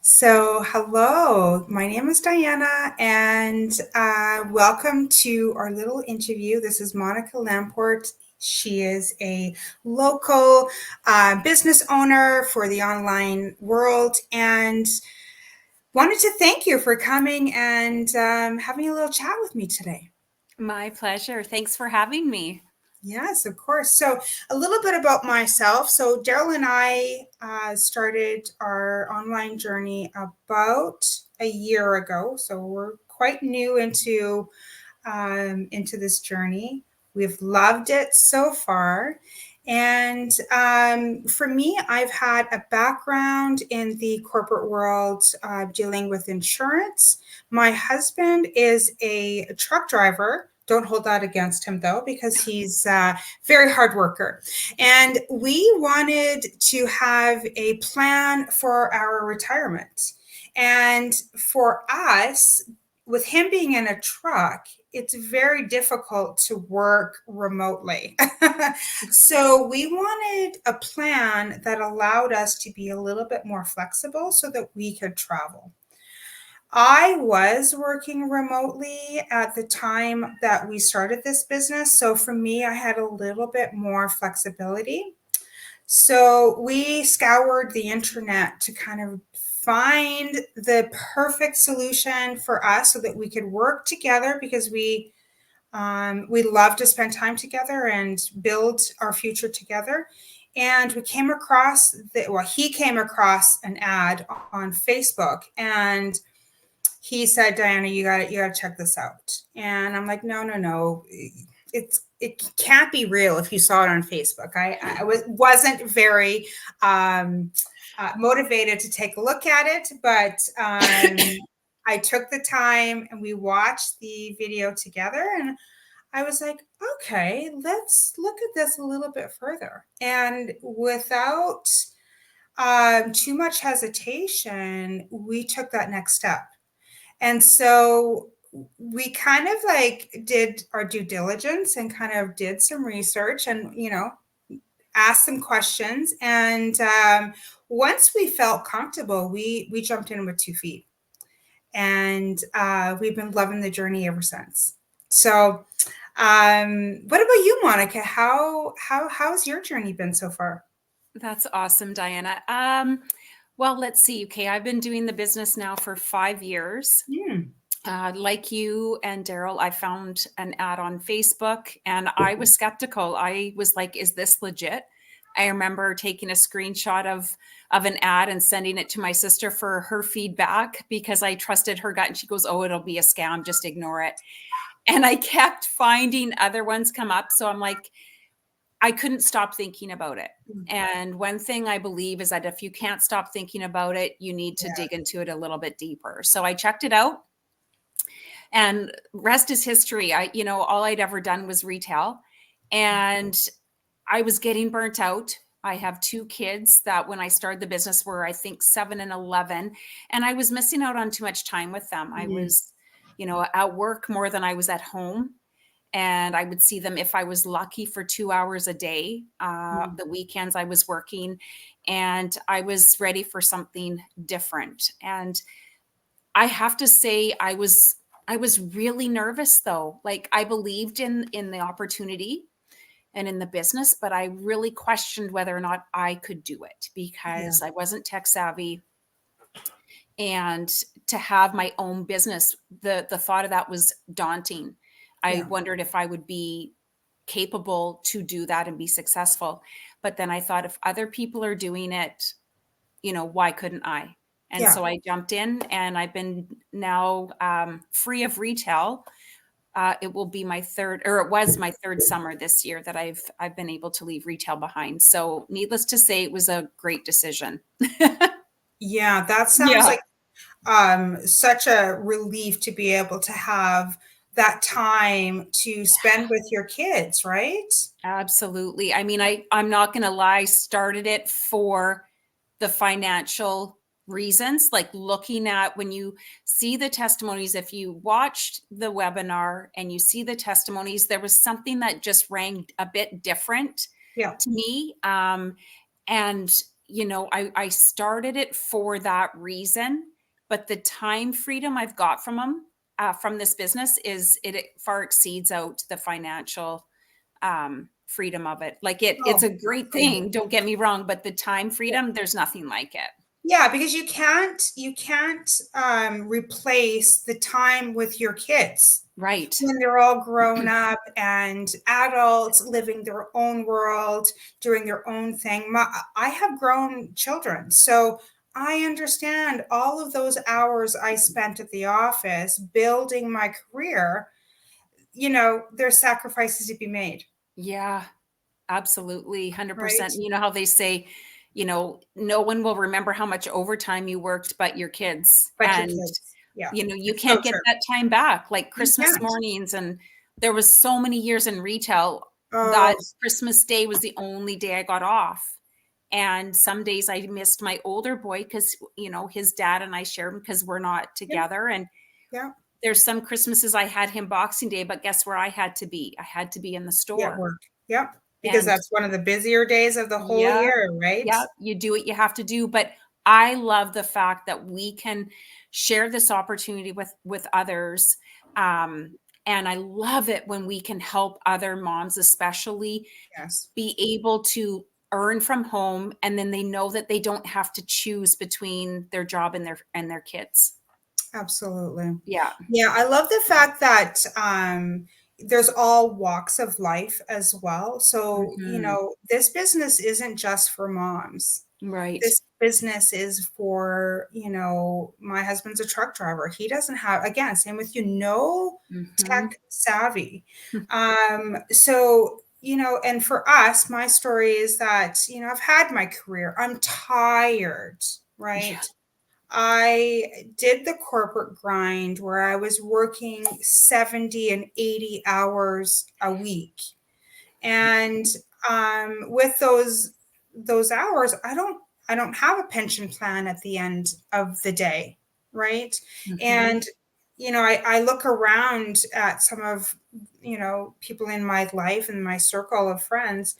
So, hello, my name is Diana, and welcome to our little interview. This is Monica Lamport. She is a local business owner for the online world, and wanted to thank you for coming and having a little chat with me today. My pleasure. Thanks for having me. Yes, of course. So, a little bit about myself. So, Daryl and I started our online journey about a year ago. So, we're quite new into this journey. We've loved it so far. And for me, I've had a background in the corporate world dealing with insurance. My husband is a truck driver. Don't hold that against him though, because he's a very hard worker. And we wanted to have a plan for our retirement. And for us, with him being in a truck, it's very difficult to work remotely. So we wanted a plan that allowed us to be a little bit more flexible so that we could travel. I was working remotely at the time that we started this business. So for me, I had a little bit more flexibility. So we scoured the internet to kind of find the perfect solution for us so that we could work together because we love to spend time together and build our future together. And we came across he came across an ad on Facebook, and he said, Diana, you gotta check this out. And I'm like, no. It can't be real if you saw it on Facebook. I wasn't very motivated to take a look at it, but I took the time and we watched the video together, and I was like, okay, let's look at this a little bit further. And without too much hesitation, we took that next step. And so we kind of like did our due diligence and kind of did some research and, asked some questions. And once we felt comfortable, we jumped in with 2 feet. And we've been loving the journey ever since. So, what about you, Monica? How's your journey been so far? That's awesome, Diana. Well, let's see. Okay, I've been doing the business now for 5 years. Hmm. Like you and Daryl, I found an ad on Facebook and I was skeptical. I was like, is this legit? I remember taking a screenshot of an ad and sending it to my sister for her feedback because I trusted her gut and she goes, "Oh, it'll be a scam, just ignore it." And I kept finding other ones come up. So I'm like, I couldn't stop thinking about it. And one thing I believe is that if you can't stop thinking about it, you need to Yeah. dig into it a little bit deeper. So I checked it out and rest is history. All I'd ever done was retail and I was getting burnt out. I have two kids that when I started the business were, I think, 7 and 11. And I was missing out on too much time with them. I Mhm. was, at work more than I was at home, and I would see them if I was lucky for 2 hours a day. Mhm. The weekends I was working, and I was ready for something different. And I have to say, I was really nervous though. Like I believed in the opportunity and in the business, but I really questioned whether or not I could do it Yeah. because I wasn't tech savvy. And to have my own business, the thought of that was daunting. I Yeah. wondered if I would be capable to do that and be successful. But then I thought if other people are doing it, why couldn't I? And Yeah. so I jumped in and I've been now free of retail. It will be my third, or it was my third summer this year that I've been able to leave retail behind. So needless to say, it was a great decision. Yeah. That sounds Yeah. like such a relief to be able to have that time to spend with your kids, right? Absolutely. I mean, I'm not going to lie, started it for the financial reasons, like looking at when you see the testimonies, if you watched the webinar and you see the testimonies, there was something that just rang a bit different Yeah. to me. And I started it for that reason, but the time freedom I've got from this business is it far exceeds out the financial freedom of it. Like it's Oh, a great thing, don't get me wrong, but the time freedom, there's nothing like it. yeah, because you can't replace the time with your kids Right. when they're all grown up and adults living their own world, doing their own thing. I have grown children, so I understand all of those hours I spent at the office building my career. There's sacrifices to be made, Yeah, absolutely. 100%. right? You know how they say, no one will remember how much overtime you worked, but your kids. But your And, kids, yeah, you it's so can't get true. that time back, like You Christmas can't. mornings. And there was so many years in retail Oh, that Christmas Day was the only day I got off. And some days I missed my older boy because, his dad and I shared him because we're not yeah, together. And yeah. there's some Christmases I had him Boxing Day, but guess where I had to be? I had to be in the Be at store. work. Yep. Because And that's one of the busier days of the whole yeah, year, right? yeah, you do what you have to do. But I love the fact that we can share this opportunity with others. And I love it when we can help other moms, especially, Yes, be able to earn from home, and then they know that they don't have to choose between their job and their kids. absolutely. Yeah. Yeah, I love the fact that there's all walks of life as well. So, Mhm. this business isn't just for moms. Right. This business is for, my husband's a truck driver. He doesn't have, again, same with you, no Mhm. tech savvy. So, and for us, my story is that, I've had my career. I'm tired, Yeah. right? I did the corporate grind where I was working 70 and 80 hours a week. And with those hours, I don't have a pension plan at the end of the day, right? Mhm. And I look around at some of people in my life and my circle of friends.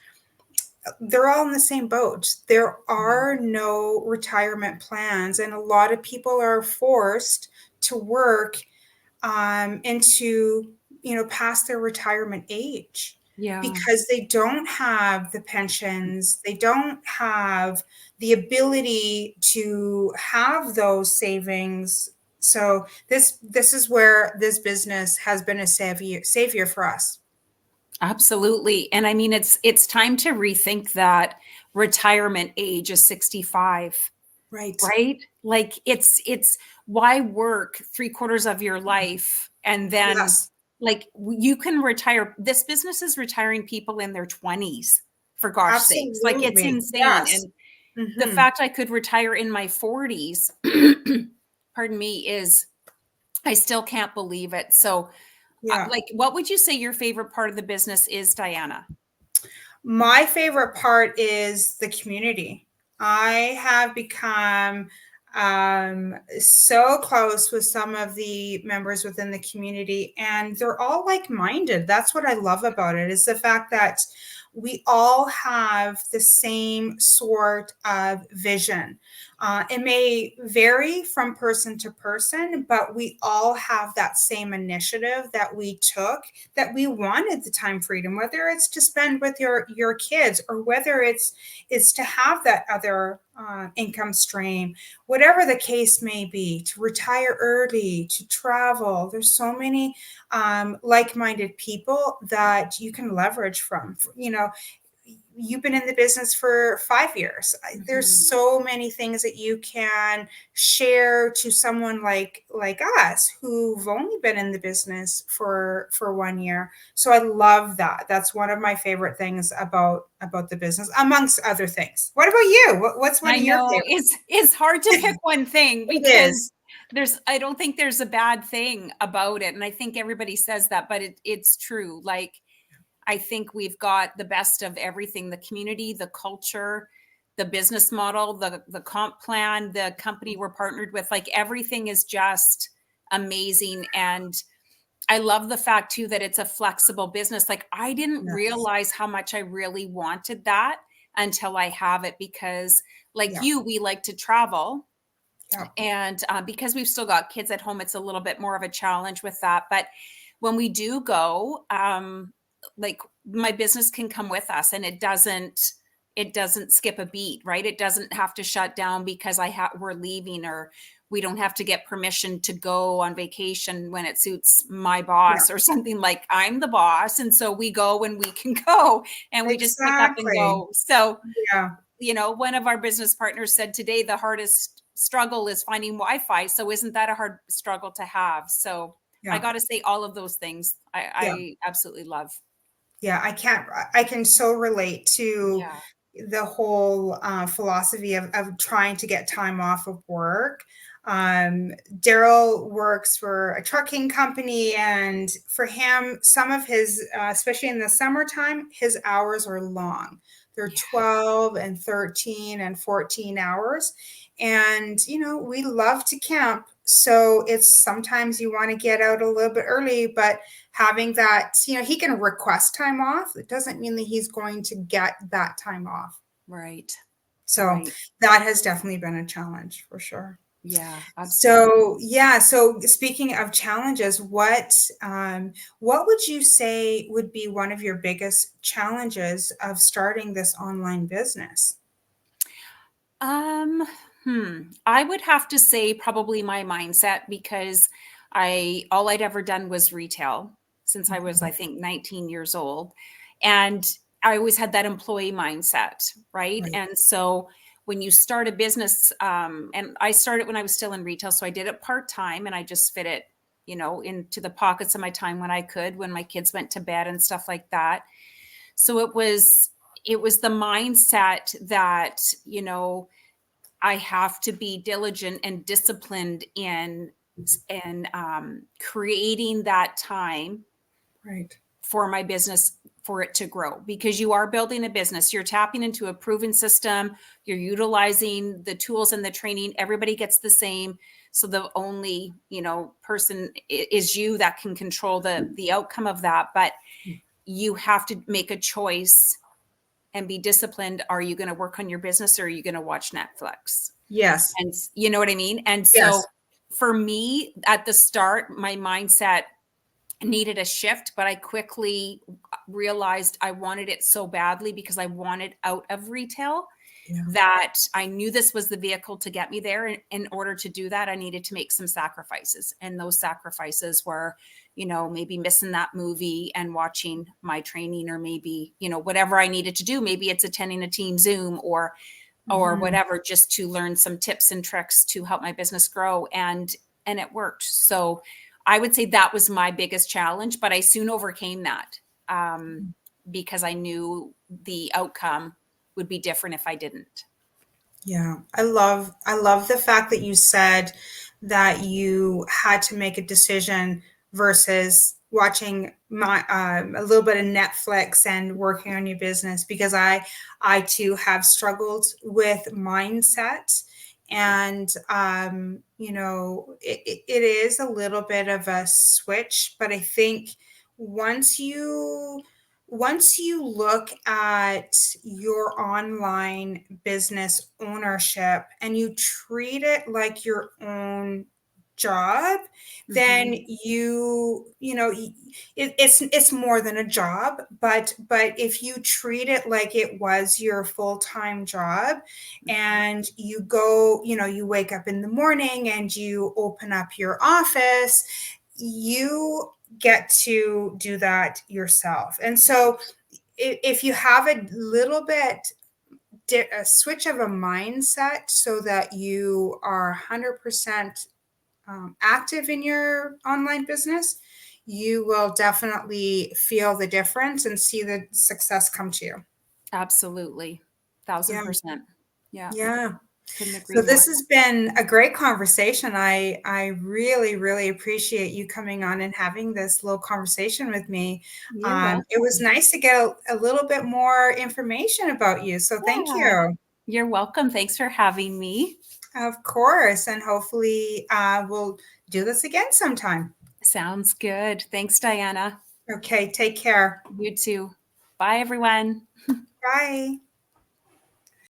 They're all in the same boat. There Yeah. are no retirement plans, and a lot of people are forced to work into past their retirement age Yeah. because they don't have the pensions, they don't have the ability to have those savings. So this is where this business has been a savior for us. Absolutely. And I mean, it's time to rethink that retirement age is 65, Right. right? Like it's why work 3/4 of your life and then Yes, like you can retire. This business is retiring people in their 20s, for gosh sakes. Like it's absolutely. insane. Yes. And the Hmm. fact I could retire in my 40s, pardon me, is I still can't believe it. So Yeah. like, what would you say your favorite part of the business is, Diana? My favorite part is the community. I have become so close with some of the members within the community, and they're all like-minded. That's what I love about it, is the fact that we all have the same sort of vision. It may vary from person to person, but we all have that same initiative that we took, that we wanted the time freedom, whether it's to spend with your kids or whether it's to have that other income stream, whatever the case may be, to retire early, to travel. There's so many like-minded people that you can leverage from. You've been in the business for 5 years. There's Mhm. so many things that you can share to someone like us who've only been in the business for 1 year. So I love that. That's one of my favorite things about the business, amongst other things. What about you? What's one I of your know it's hard to pick favorites? one thing It because is. I don't think there's a bad thing about it, and I think everybody says that, but it's true. Like I think we've got the best of everything: the community, the culture, the business model, the comp plan, the company we're partnered with. Like everything is just amazing. And I love the fact too that it's a flexible business. Like I didn't Yes. realize how much I really wanted that until I have it, because like Yeah. you, we like to travel. Yeah. And because we've still got kids at home, it's a little bit more of a challenge with that. But when we do go, like my business can come with us, and it doesn't skip a beat, right? It doesn't have to shut down because we're leaving, or we don't have to get permission to go on vacation when it suits my Yeah. boss or something. Like, I'm the boss, and so we go when we can go, and we just pick up and Exactly. go. So, Yeah. one of our business partners said today the hardest struggle is finding Wi-Fi. So isn't that a hard struggle to have? So I Yeah. got to say, all of those things Yeah. I absolutely love. Yeah. I can so relate to Yeah. the whole philosophy of trying to get time off of work. Daryl works for a trucking company, and for him, some of his, especially in the summertime, his hours are long. They're Yeah. 12 and 13 and 14 hours. And, we love to camp. So it's sometimes you want to get out a little bit early, but having that, he can request time off. It doesn't mean that he's going to get that time off. Right. So Right. that has definitely been a challenge for sure. Yeah, absolutely. So yeah, so speaking of challenges, what would you say would be one of your biggest challenges of starting this online business? Um, I would have to say probably my mindset, because all I'd ever done was retail since I was, Mhm. I think, 19 years old. And I always had that employee mindset, right? Right. And so when you start a business, and I started when I was still in retail, so I did it part-time, and I just fit it, into the pockets of my time when I could, when my kids went to bed and stuff like that. So it was the mindset that, I have to be diligent and disciplined in creating that time Right. for my business, for it to grow, because you are building a business. You're tapping into a proven system. You're utilizing the tools and the training. Everybody gets the same. So the only, person is you that can control the outcome of that. But you have to make a choice and be disciplined. Are you going to work on your business, or are you going to watch Netflix? Yes. And you know what I mean? And so Yes. for me at the start, my mindset needed a shift, but I quickly realized I wanted it so badly, because I wanted out of retail, Yeah. that I knew this was the vehicle to get me there. And in order to do that, I needed to make some sacrifices. And those sacrifices were, maybe missing that movie and watching my training, or maybe, whatever I needed to do. Maybe it's attending a team Zoom, or Mhm. whatever, just to learn some tips and tricks to help my business grow. And it worked. So I would say that was my biggest challenge, but I soon overcame that, because I knew the outcome would be different if I didn't. Yeah, I love the fact that you said that you had to make a decision versus watching a little bit of Netflix and working on your business, because I too have struggled with mindset. And it is a little bit of a switch, but I think once you once you look at your online business ownership and you treat it like your own job, then Mhm. it's more than a job, but if you treat it like it was your full-time job, Mhm. and you go, you wake up in the morning and you open up your office, you get to do that yourself. And so if you have a little bit a switch of a mindset so that you are 100% active in your online business, you will definitely feel the difference and see the success come to you. Absolutely. Yeah. 1000%. Yeah. Yeah. Couldn't agree So this more. has been a great conversation. I really, really appreciate you coming on and having this little conversation with me. You're It was welcome. nice to get a little bit more information about you. So thank Yeah. you. You're welcome. Thanks for having me. Of course. And hopefully we'll do this again sometime. Sounds good. Thanks, Diana. Okay. Take care. You too. Bye, everyone. Bye.